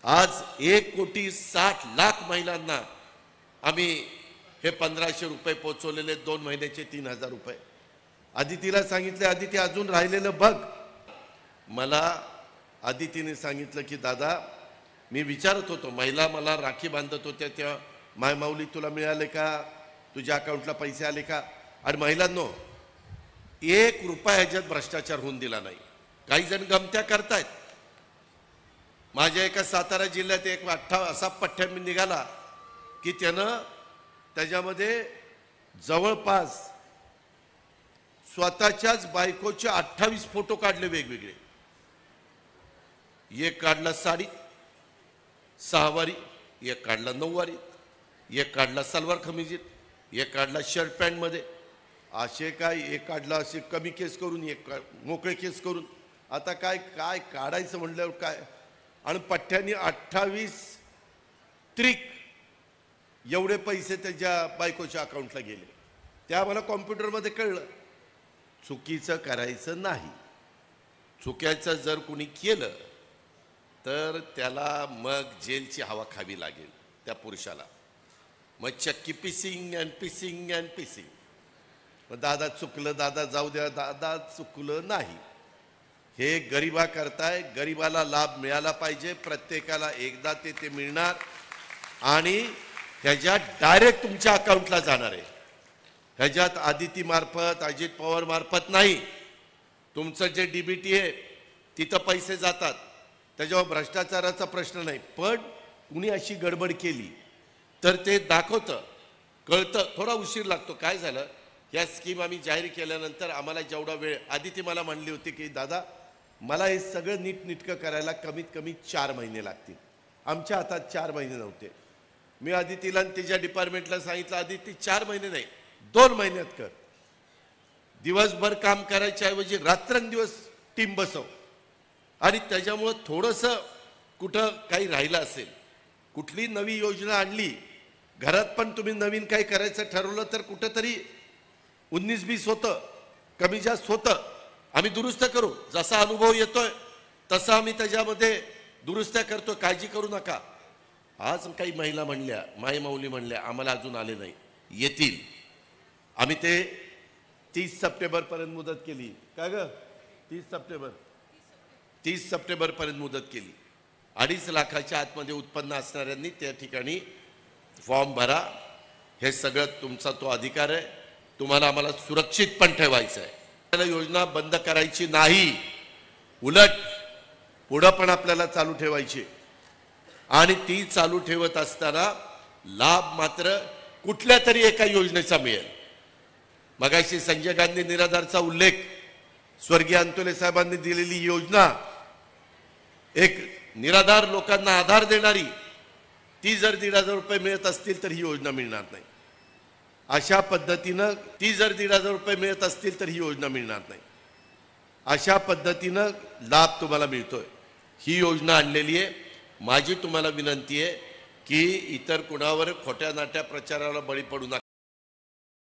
आज 1,60,00,000 महिलांना आम्ही हे 1500 रुपये पोहोचवलेले 2 महिन्याचे 3000 रुपये। आदितीला सांगितले, आदिती अजून राहिलेलं बघ। मला आदितीने सांगितलं की दादा मी विचारत होतो, महिला मला राखी बांधत होत्या त्या, माय माऊली तुला मिळाले का, तुझ्या अकाउंटला पैसे आले का? आणि महिलांनो 1 रुपया ह्याच्यात भ्रष्टाचार होऊन दिला नाही। काही जण गमत्या करतायत। माझ्या एका सातारा जिल्ह्यात एक असा पठ्ठ्या निघाला की त्यानं त्याच्यामध्ये जवळपास स्वतःच्याच बायकोचे 28 फोटो काढले वेगवेगळे। एक काढला साडी 6 वारी, एक काढला 9 वारी, एक काढला सलवार कमीजीत, एक काढला शर्ट पॅन्ट मध्ये, असे काय एक काढला असे कमी केस करून, एक मोकळे केस करून। आता काय काय काढायचं म्हणल्यावर काय, आणि पठ्ठ्याने 28 त्रिक एवढे पैसे त्याच्या बायकोच्या अकाउंटला गेले। त्या मला कॉम्प्युटरमध्ये कळलं चुकीचं करायचं नाही। चुकीचं जर कोणी केलं तर त्याला मग जेलची हवा खावी लागेल त्या पुरुषाला। मग चक्की पिसिंग अँड पिसिंग अँड पिसिंग। मग दादा चुकलं, दादा जाऊ द्या, दादा चुकलं नाही। हे गरिबा करताय, गरिबाला लाभ मिळाला पाहिजे, प्रत्येकाला एकदा ते मिळणार आणि ह्याच्यात डायरेक्ट तुमच्या अकाउंटला जाणार आहे। ह्याच्यात आदिती मार्फत, अजित पवार मार्फत नाही। तुमचं जे डीबीटी आहे तिथं पैसे जातात, त्याच्यावर भ्रष्टाचाराचा प्रश्न नाही। पण कुणी अशी गडबड केली तर ते दाखवतं, कळतं, थोडा उशीर लागतो। काय झालं, या स्कीम आम्ही जाहीर केल्यानंतर आम्हाला जेवढा वेळ, आदिती मला म्हणली होती की दादा मला हे सगळं नीटनेटकं करायला कमीत कमी 4 महिने लागतील। आमच्या हातात 4 महिने नव्हते। मी आदितीला आणि तिच्या डिपार्टमेंटला सांगितलं, आदिती 4 महिने नाही 2 महिन्यात कर। दिवसभर काम करायच्या ऐवजी रात्रंदिवस टीम बसव, आणि त्याच्यामुळं थोडंसं कुठं काही राहिलं असेल, कुठली नवी योजना आणली, घरात पण तुम्ही नवीन काही करायचं ठरवलं तर कुठंतरी 19-20 होतं, कमी जास्त होतं, आम्ही दुरुस्त करू। जसा अनुभव येतोय तसा आम्ही त्याच्यामध्ये दुरुस्त्या करतो, काळजी करू नका। आज काही महिला म्हणल्या, माय माऊली म्हणल्या आम्हाला अजून आले नाही, येतील। आम्ही ते 30 सप्टेंबर पर्यंत मुदत केली। काय ग 30 सप्टेंबर पर्यंत मुदत केली। 2.5 लाखाच्या आतमध्ये उत्पन्न असणाऱ्यांनी त्या ठिकाणी फॉर्म भरा। हे सगळं तुमचा तो अधिकार आहे। तुम्हाला आम्हाला सुरक्षित पण ठेवायचं आहे। आपल्याला योजना बंद करायची नाही, उलट पुढं पण आपल्याला चालू ठेवायची, आणि ती चालू ठेवत असताना लाभ मात्र कुठल्या तरी एका योजनेचा मिळेल। मगाशी संजय गांधी निराधारचा उल्लेख, स्वर्गीय अंतोले साहेबांनी दिलेली योजना, एक निराधार लोकांना आधार देणारी, ती जर 1,500 रुपये मिळत असतील तर ही योजना मिळणार नाही। अशा पद्धतीनं ती जर 1,500 रुपये मिळत असतील तर ही योजना मिळणार नाही। अशा पद्धतीनं लाभ तुम्हाला मिळतोय। ही योजना आणलेली आहे। माझी तुम्हाला विनंती आहे की इतर कुणावर खोट्या नाट्या प्रचाराला बळी पडू नका।